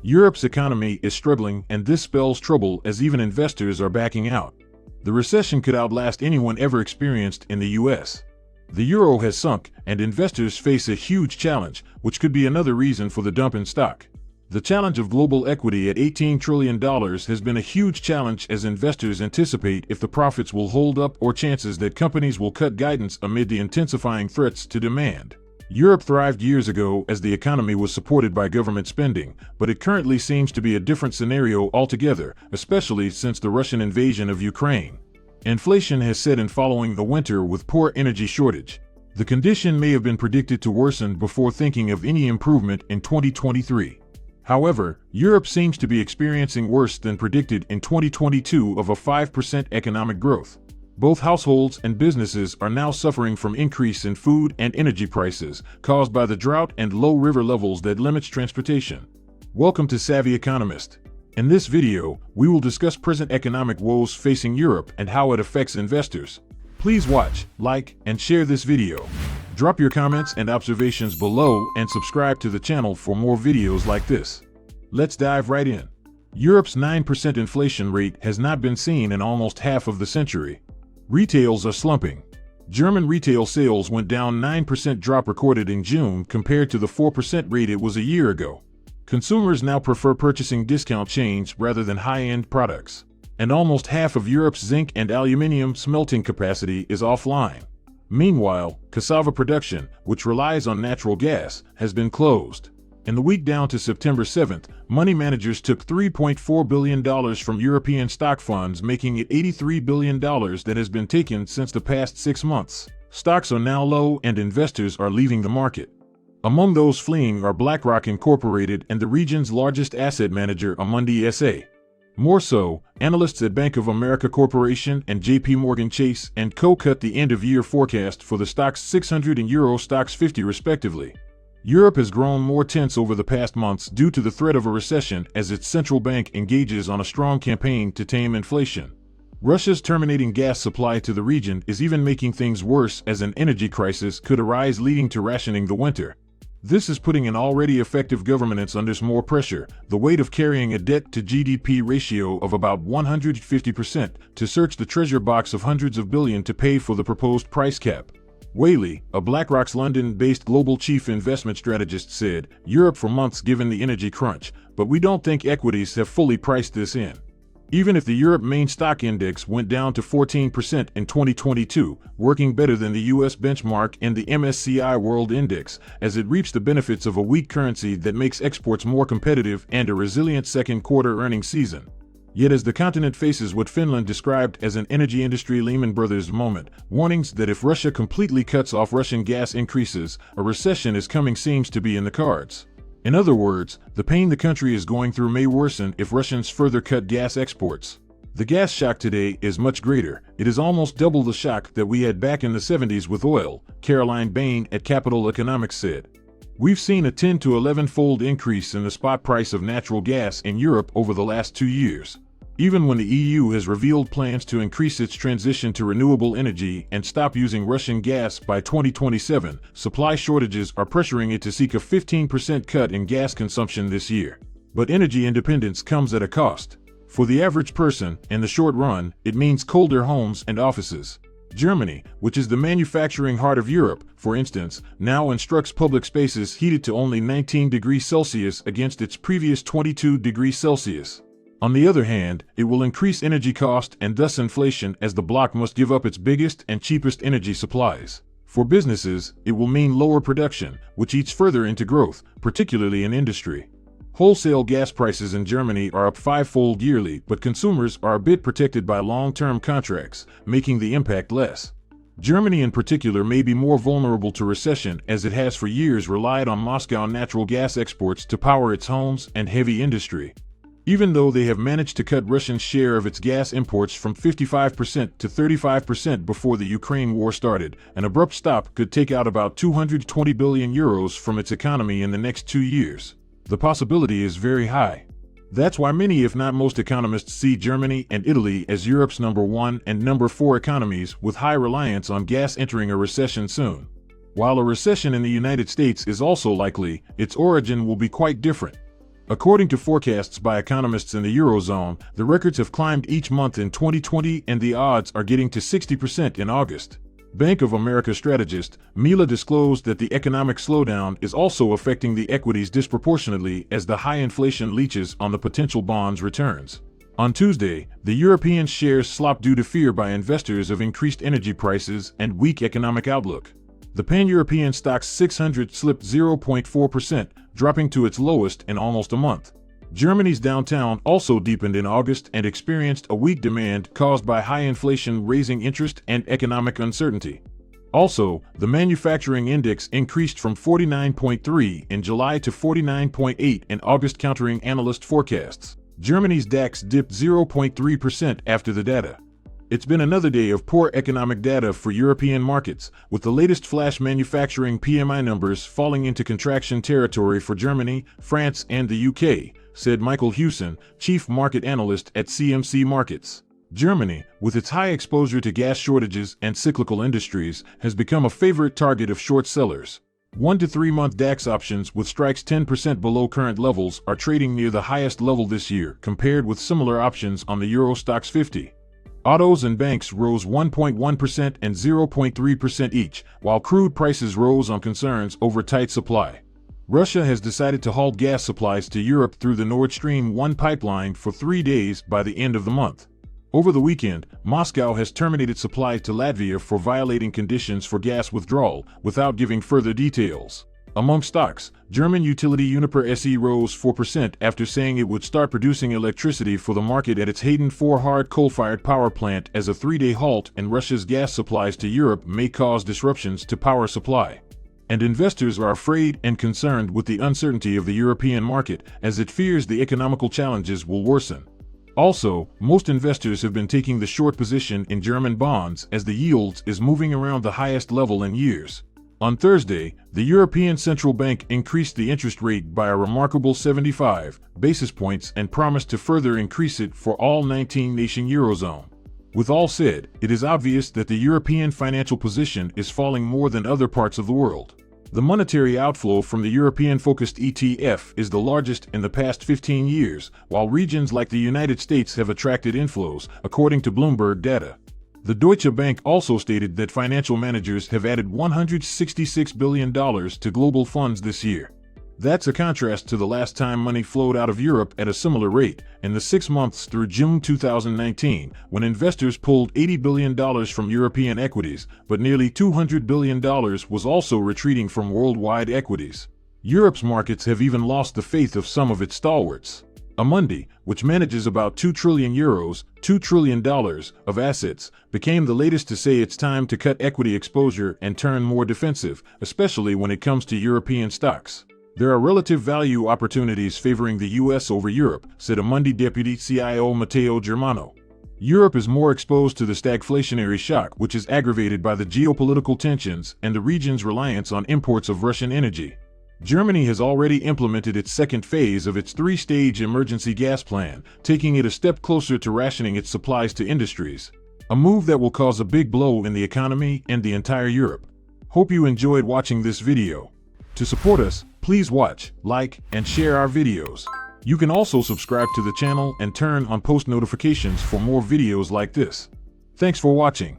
Europe's economy is struggling, and this spells trouble as even investors are backing out. The recession could outlast anyone ever experienced in the US. The euro has sunk, and investors face a huge challenge, which could be another reason for the dump in stock. The challenge of global equity at $18 trillion has been a huge challenge as investors anticipate if the profits will hold up or chances that companies will cut guidance amid the intensifying threats to demand. Europe thrived years ago as the economy was supported by government spending, but it currently seems to be a different scenario altogether, especially since the Russian invasion of Ukraine. Inflation has set in following the winter with poor energy shortage. The condition may have been predicted to worsen before thinking of any improvement in 2023. However, Europe seems to be experiencing worse than predicted in 2022 of a 5% economic growth. Both households and businesses are now suffering from increase in food and energy prices caused by the drought and low river levels that limits transportation. Welcome to Savvy Economist. In this video, we will discuss present economic woes facing Europe and how it affects investors. Please watch, like, and share this video. Drop your comments and observations below and subscribe to the channel for more videos like this. Let's dive right in. Europe's 9% inflation rate has not been seen in almost half of the century. Retails are slumping. German retail sales went down 9% drop recorded in June compared to the 4% rate it was a year ago. Consumers now prefer purchasing discount chains rather than high-end products. And almost half of Europe's zinc and aluminium smelting capacity is offline. Meanwhile, cassava production, which relies on natural gas, has been closed. In the week down to September 7th, money managers took $3.4 billion from European stock funds, making it $83 billion that has been taken since the past 6 months. Stocks are now low and investors are leaving the market. Among those fleeing are BlackRock Incorporated and the region's largest asset manager, Amundi SA. More so, analysts at Bank of America Corporation and JP Morgan Chase & Co. cut the end-of-year forecast for the Stoxx 600 and Euro Stoxx 50 respectively. Europe has grown more tense over the past months due to the threat of a recession as its central bank engages on a strong campaign to tame inflation. Russia's terminating gas supply to the region is even making things worse as an energy crisis could arise, leading to rationing the winter. This is putting an already effective governance under more pressure, the weight of carrying a debt-to-GDP ratio of about 150%, to search the treasure box of hundreds of billions to pay for the proposed price cap. Whaley, a BlackRock's London-based global chief investment strategist, said, "Europe for months given the energy crunch, but we don't think equities have fully priced this in." Even if the Europe main stock index went down to 14% in 2022, working better than the US benchmark and the MSCI World Index, as it reaps the benefits of a weak currency that makes exports more competitive and a resilient second quarter earnings season. Yet as the continent faces what Finland described as an energy industry Lehman Brothers moment, warnings that if Russia completely cuts off Russian gas increases, a recession is coming seems to be in the cards. In other words, the pain the country is going through may worsen if Russians further cut gas exports. The gas shock today is much greater. It is almost double the shock that we had back in the 70s with oil, Caroline Bain at Capital Economics said. We've seen a 10 to 11-fold increase in the spot price of natural gas in Europe over the last 2 years. Even when the EU has revealed plans to increase its transition to renewable energy and stop using Russian gas by 2027, supply shortages are pressuring it to seek a 15% cut in gas consumption this year. But energy independence comes at a cost. For the average person, in the short run, it means colder homes and offices. Germany, which is the manufacturing heart of Europe, for instance, now instructs public spaces heated to only 19 degrees Celsius against its previous 22 degrees Celsius. On the other hand, it will increase energy cost and thus inflation as the bloc must give up its biggest and cheapest energy supplies. For businesses, it will mean lower production, which eats further into growth, particularly in industry. Wholesale gas prices in Germany are up 5-fold yearly, but consumers are a bit protected by long-term contracts, making the impact less. Germany in particular may be more vulnerable to recession as it has for years relied on Moscow natural gas exports to power its homes and heavy industry. Even though they have managed to cut Russia's share of its gas imports from 55% to 35% before the Ukraine war started, an abrupt stop could take out about 220 billion euros from its economy in the next 2 years. The possibility is very high. That's why many, if not most, economists see Germany and Italy as Europe's number 1 and number 4 economies with high reliance on gas entering a recession soon. While a recession in the United States is also likely, its origin will be quite different. According to forecasts by economists in the Eurozone, the records have climbed each month in 2020 and the odds are getting to 60% in August. Bank of America strategist Mila disclosed that the economic slowdown is also affecting the equities disproportionately as the high inflation leaches on the potential bonds returns. On Tuesday, the European shares slopped due to fear by investors of increased energy prices and weak economic outlook. The pan-European Stoxx 600 slipped 0.4%, dropping to its lowest in almost a month. Germany's downtown also deepened in August and experienced a weak demand caused by high inflation raising interest and economic uncertainty. Also, the manufacturing index increased from 49.3 in July to 49.8 in August, countering analyst forecasts. Germany's DAX dipped 0.3% after the data. It's been another day of poor economic data for European markets, with the latest flash manufacturing PMI numbers falling into contraction territory for Germany, France, and the UK, said Michael Hewson, chief market analyst at CMC Markets. Germany, with its high exposure to gas shortages and cyclical industries, has become a favorite target of short sellers. 1 to 3 month DAX options with strikes 10% below current levels are trading near the highest level this year, compared with similar options on the Euro Stoxx 50. Autos and banks rose 1.1% and 0.3% each, while crude prices rose on concerns over tight supply. Russia has decided to halt gas supplies to Europe through the Nord Stream 1 pipeline for 3 days by the end of the month. Over the weekend, Moscow has terminated supply to Latvia for violating conditions for gas withdrawal, without giving further details. Among stocks, German utility Uniper SE rose 4% after saying it would start producing electricity for the market at its Hayden 4 hard coal-fired power plant, as a 3-day halt in Russia's gas supplies to Europe may cause disruptions to power supply. And investors are afraid and concerned with the uncertainty of the European market, as it fears the economical challenges will worsen. Also, most investors have been taking the short position in German bonds as the yields is moving around the highest level in years. On Thursday, the European Central Bank increased the interest rate by a remarkable 75 basis points and promised to further increase it for all 19-nation Eurozone. With all said, it is obvious that the European financial position is falling more than other parts of the world. The monetary outflow from the European-focused ETF is the largest in the past 15 years, while regions like the United States have attracted inflows, according to Bloomberg data. The Deutsche Bank also stated that financial managers have added $166 billion to global funds this year. That's a contrast to the last time money flowed out of Europe at a similar rate, in the 6 months through June 2019, when investors pulled $80 billion from European equities, but nearly $200 billion was also retreating from worldwide equities. Europe's markets have even lost the faith of some of its stalwarts. Amundi, which manages about €2 trillion, $2 trillion of assets, became the latest to say it's time to cut equity exposure and turn more defensive, especially when it comes to European stocks. There are relative value opportunities favoring the US over Europe, said Amundi Deputy CIO Matteo Germano. Europe is more exposed to the stagflationary shock, which is aggravated by the geopolitical tensions and the region's reliance on imports of Russian energy. Germany has already implemented its second phase of its 3-stage emergency gas plan, taking it a step closer to rationing its supplies to industries, a move that will cause a big blow in the economy and the entire Europe. Hope you enjoyed watching this video. To support us, please watch, like, and share our videos. You can also subscribe to the channel and turn on post notifications for more videos like this. Thanks for watching.